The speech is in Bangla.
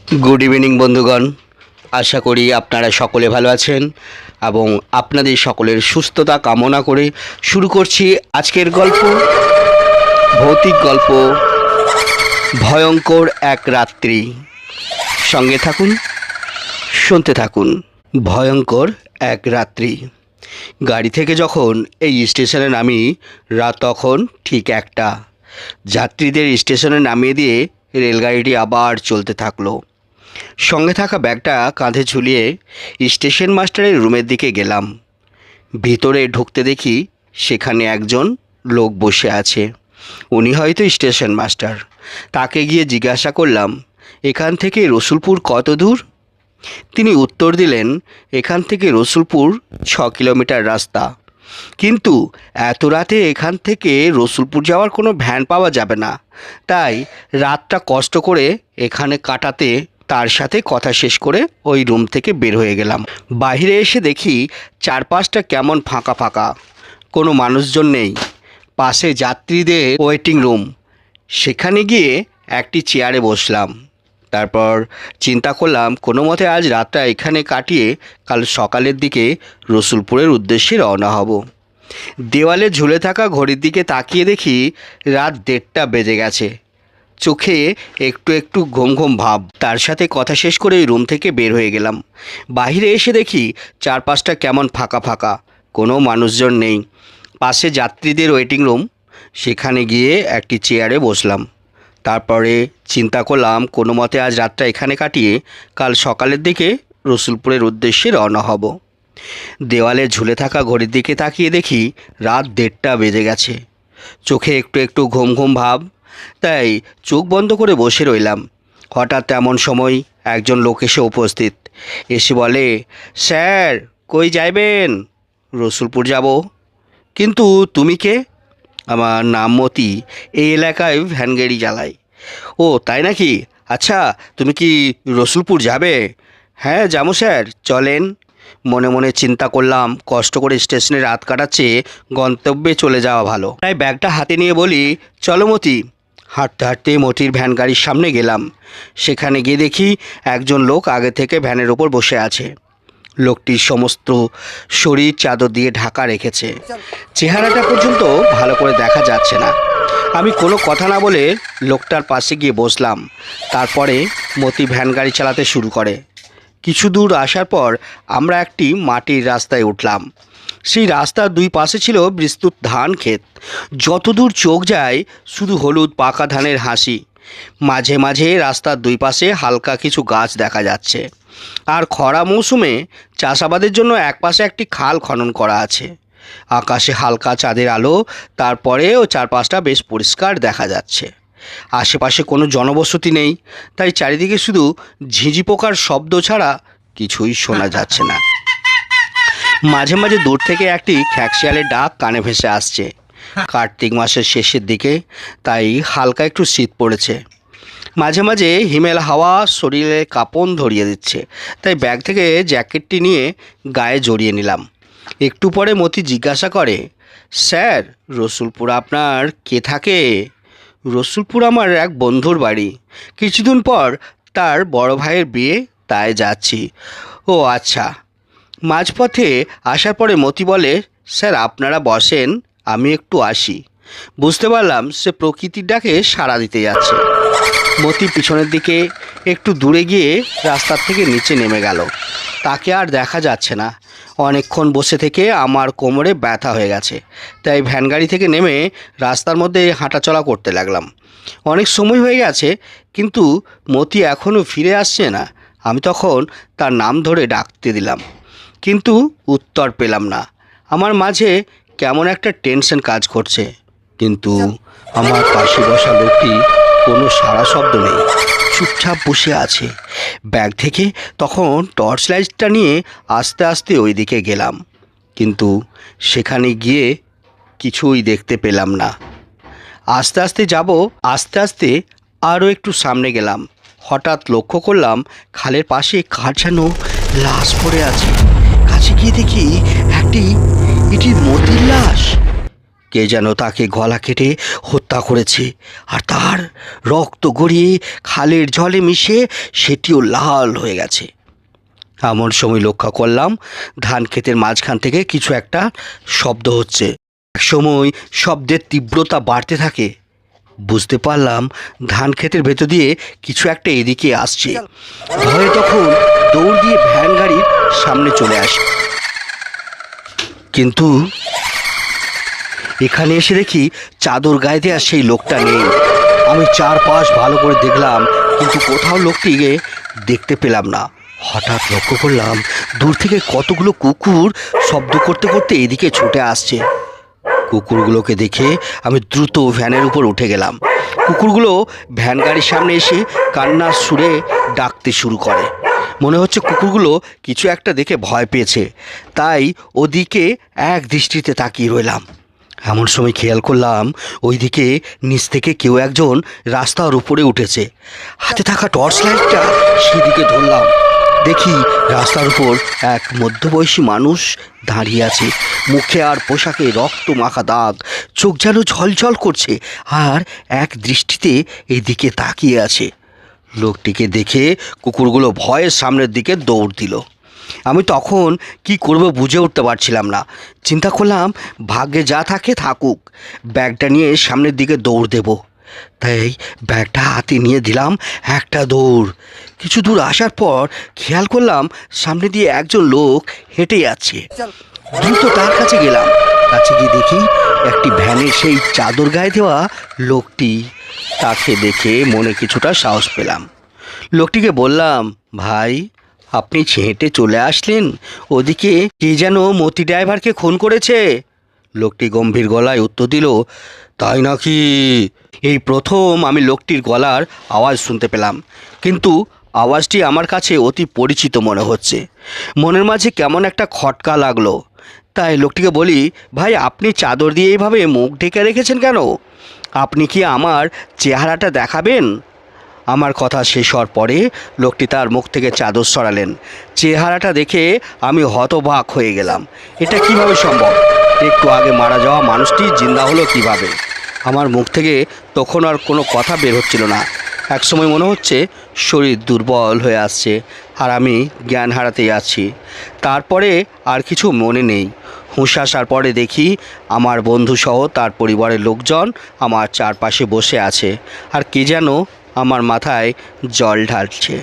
গুড ইভিনিং বন্ধুগণ, আশা করি আপনারা সকলে ভালো আছেন এবং আপনাদের সকলের সুস্থতা কামনা করে শুরু করছি আজকের গল্প। ভৌতিক গল্প ভয়ঙ্কর এক রাত্রি। সঙ্গে থাকুন, শুনতে থাকুন। ভয়ঙ্কর এক রাত্রি। গাড়ি থেকে যখন এই স্টেশনে নামি, রাত তখন ঠিক 1টা। যাত্রীদের স্টেশনে নামিয়ে দিয়ে রেলগাড়িটি আবার চলতে থাকলো। সঙ্গে থাকা ব্যাগটা কাঁধে ঝুলিয়ে স্টেশন মাস্টারের রুমের দিকে গেলাম। ভিতরে ঢুকতে দেখি সেখানে একজন লোক বসে আছে। উনি হয়তো স্টেশন মাস্টার। তাকে গিয়ে জিজ্ঞাসা করলাম, এখান থেকে রসুলপুর কত দূর? তিনি উত্তর দিলেন, এখান থেকে রসুলপুর 6 কিলোমিটার রাস্তা, কিন্তু এত রাতে এখান থেকে রসুলপুর যাওয়ার কোনো ভ্যান পাওয়া যাবে না, তাই রাতটা কষ্ট করে এখানে কাটাতে তার সাথে কথা শেষ করে ওই রুম থেকে বের হয়ে গেলাম। বাইরে এসে দেখি চারপাশটা কেমন ফাঁকা ফাঁকা, কোনো মানুষজন নেই। পাশে যাত্রীদের ওয়েটিং রুম, সেখানে গিয়ে একটি চেয়ারে বসলাম। তারপর চিন্তা করলাম কোনো মতে আজ রাতটা এখানে কাটিয়ে কাল সকালের দিকে রসুলপুরের উদ্দেশ্যে রওনা হব। দেওয়ালে ঝুলে থাকা ঘড়ির দিকে তাকিয়ে দেখি রাত 1:30 বেজে গেছে। চোখে একটু একটু ঘুম ঘুম ভাব। তার সাথে কথা শেষ করে ওই রুম থেকে বের হয়ে গেলাম। বাইরে এসে দেখি চারপাশটা কেমন ফাঁকা ফাঁকা, কোনো মানুষজন নেই। পাশে যাত্রীদের ওয়েটিং রুম, সেখানে গিয়ে একটি চেয়ারে বসলাম। তারপরে চিন্তা করলাম কোনো মতে আজ রাতটা এখানে কাটিয়ে কাল সকালের দিকে রসুলপুরের উদ্দেশ্যে রওনা হব। দেওয়ালে ঝুলে থাকা ঘড়ির দিকে তাকিয়ে দেখি রাত 1:30 বেজে গেছে। চোখে একটু একটু ঘুম ঘুম ভাব, তাই চোখ বন্ধ করে বসে রইলাম। হঠাৎ এমন সময় একজন লোক এসে উপস্থিত। এসে বলে, স্যার কই যাইবেন? রসুলপুর যাব। কিন্তু তুমি কে? আমার নাম মতি, এই এলাকায় ভ্যান গাড়ি চালাই। ও তাই নাকি? আচ্ছা, তুমি কি রসুলপুর যাবে? হ্যাঁ যাবো স্যার, চলেন। মনে মনে চিন্তা করলাম কষ্ট করে স্টেশনে রাত কাটাচ্ছে, গন্তব্যে চলে যাওয়া ভালো। তাই ব্যাগটা হাতে নিয়ে বলি, চলো মতি। হাঁটতে হাঁটতে মতির ভ্যান গাড়ির সামনে গেলাম। সেখানে গিয়ে দেখি একজন লোক আগে থেকে ভ্যানের ওপর বসে আছে। লোকটির সমস্ত শরীর চাদর দিয়ে ঢাকা রেখেছে, চেহারাটা পর্যন্ত ভালো করে দেখা যাচ্ছে না। আমি কোনো কথা না বলে লোকটার পাশে গিয়ে বসলাম। তারপরে মতি ভ্যান গাড়ি চালাতে শুরু করে। কিছু দূর আসার পর আমরা একটি মাটির রাস্তায় উঠলাম। সেই রাস্তার দুই পাশে ছিল বিস্তৃত ধান ক্ষেত। যতদূর চোখ যায় শুধু হলুদ পাকা ধানের হাসি। মাঝে মাঝে রাস্তার দুই পাশে হালকা কিছু গাছ দেখা যাচ্ছে। আর খরা মৌসুমে চাষাবাদের জন্য একপাশে একটি খাল খনন করা আছে। আকাশে হালকা চাঁদের আলো, তারপরেও চারপাশটা বেশ পরিষ্কার দেখা যাচ্ছে। আশেপাশে কোনো জনবসতি নেই, তাই চারিদিকে শুধু ঝিঁঝি পোকার শব্দ ছাড়া কিছুই শোনা যাচ্ছে না। মাঝে মাঝে দূর থেকে একটি খ্যাঁকশিয়ালের ডাক কানে ভেসে আসছে। কার্তিক মাসের শেষের দিকে, তাই হালকা একটু শীত পড়েছে। মাঝে মাঝে হিমেল হাওয়া শরীরে কাঁপন ধরিয়ে দিচ্ছে, তাই ব্যাগ থেকে জ্যাকেটটি নিয়ে গায়ে জড়িয়ে নিলাম। একটু পরে মতি জিজ্ঞাসা করে, স্যার রসুলপুর আপনার কে থাকে? রসুলপুর আমার এক বন্ধুর বাড়ি, কিছুদিন পর তার বড় ভাইয়ের বিয়ে, তাই যাচ্ছি। ও আচ্ছা। মাঝপথে আসার পরে মতি বলে, স্যার আপনারা বসেন, আমি একটু আসি। বুঝতে পারলাম সে প্রকৃতির ডাকে সাড়া দিতে যাচ্ছে। মতি পিছনের দিকে একটু দূরে গিয়ে রাস্তার থেকে নিচে নেমে গেল। তাকে আর দেখা যাচ্ছে না। অনেকক্ষণ বসে থেকে আমার কোমরে ব্যথা হয়ে গেছে, তাই ভ্যান গাড়ি থেকে নেমে রাস্তার মধ্যে হাঁটাচলা করতে লাগলাম। অনেক সময় হয়ে গেছে, কিন্তু মতি এখনও ফিরে আসছে না। আমি তখন তার নাম ধরে ডাকতে দিলাম, কিন্তু উত্তর পেলাম না। আমার মাঝে কেমন একটা টেনশন কাজ করছে, কিন্তু আমার পাশে বসা লোকটি কোনো সাড়া শব্দ নেই, চুপচাপ বসে আছে। ব্যাগ থেকে তখন টর্চ লাইটটা নিয়ে আস্তে আস্তে ওই দিকে গেলাম, কিন্তু সেখানে গিয়ে কিছুই দেখতে পেলাম না। আস্তে আস্তে আরও একটু সামনে গেলাম। হঠাৎ লক্ষ্য করলাম খালের পাশে কার যেন লাশ পড়ে আছে। কাছে গিয়ে দেখি একটি মতির লাশ। কে যেন তাকে গলা কেটে হত্যা করেছে, আর তার রক্ত গড়িয়ে খালের জলে মিশে সেটিও লাল হয়ে গেছে। এমন সময় লক্ষ্য করলাম ধান ক্ষেতের মাঝখান থেকে কিছু একটা শব্দ হচ্ছে। এক সময় শব্দের তীব্রতা বাড়তে থাকে। বুঝতে পারলাম ধান ক্ষেতের ভেতর দিয়ে কিছু একটা এদিকে আসছে। ভয়ে তখন দৌড় দিয়ে ভ্যান গাড়ির সামনে চলে আসে, কিন্তু এখানে এসে দেখি চাদর গায়ে দেওয়া সেই লোকটা নেই। আমি চারপাশ ভালো করে দেখলাম, কিন্তু কোথাও লোকটিকে দেখতে পেলাম না। হঠাৎ লক্ষ্য করলাম দূর থেকে কতগুলো কুকুর শব্দ করতে করতে এদিকে ছুটে আসছে। কুকুরগুলোকে দেখে আমি দ্রুত ভ্যানের উপর উঠে গেলাম। কুকুরগুলো ভ্যান গাড়ির সামনে এসে কান্নার সুরে ডাকতে শুরু করে। মনে হচ্ছে কুকুরগুলো কিছু একটা দেখে ভয় পেয়েছে, তাই ওদিকে এক দৃষ্টিতে তাকিয়ে রইলাম। এমন সময় খেয়াল করলাম ওইদিকে নিচ থেকে কেউ একজন রাস্তার উপরে উঠেছে। হাতে থাকা টর্চ লাইটটা সেদিকে ধরলাম। দেখি রাস্তার উপর এক মধ্যবয়সী মানুষ দাঁড়িয়ে আছে। মুখে আর পোশাকে রক্ত মাখা দাগ, চোখ যেন ঝলঝল করছে, আর এক দৃষ্টিতে এইদিকে তাকিয়ে আছে। লোকটিকে দেখে কুকুরগুলো ভয়ে সামনের দিকে দৌড় দিল। আমি তখন কি করব বুঝে উঠতে পারছিলাম না। চিন্তা করলাম ভাগ্যে যা থাকে থাকুক, ব্যাগটা নিয়ে সামনের দিকে দৌড় দেব। তাই ব্যাগটা হাতে নিয়ে দিলাম একটা দৌড়। কিছু দূর আসার পর খেয়াল করলাম সামনে দিয়ে একজন লোক হেঁটে যাচ্ছে। দ্রুত তার কাছে গেলাম। কাছে গিয়ে দেখি একটি ভ্যানে সেই চাদর গায়ে দেওয়া লোকটি। তাকে দেখে মনে কিছুটা সাহস পেলাম। লোকটিকে বললাম, ভাই আপনি হেঁটে চলে আসলেন, ওদিকে কে যেন মতি ড্রাইভারকে খুন করেছে। লোকটি গম্ভীর গলায় উত্তর দিল, তাই নাকি? এই প্রথম আমি লোকটির গলার আওয়াজ শুনতে পেলাম, কিন্তু আওয়াজটি আমার কাছে অতি পরিচিত মনে হচ্ছে। মনের মাঝে কেমন একটা খটকা লাগলো। তাই লোকটিকে বলি, ভাই আপনি চাদর দিয়ে এইভাবে মুখ ঢেকে রেখেছেন কেন? আপনি কি আমার চেহারাটা দেখাবেন? আমার কথা শেষ হওয়ার পরে লোকটি তার মুখ থেকে চাদর সরালেন। চেহারাটা দেখে আমি হতবাক হয়ে গেলাম। এটা কিভাবে সম্ভব? একটু আগে মারা যাওয়া মানুষটি জিন্দা হলো কিভাবে? আমার মুখ থেকে তখন আর কোনো কথা বের হচ্ছিল না। একসময় মনে হচ্ছে শরীর দুর্বল হয়ে আসছে, আর আমি জ্ঞান হারাতে যাচ্ছি। তারপরে আর কিছু মনে নেই। হুঁশ আসার পরে দেখি আমার বন্ধুসহ তার পরিবারের লোকজন আমার চারপাশে বসে আছে, আর কে যেন আমার মাথায় জল ঢালছে।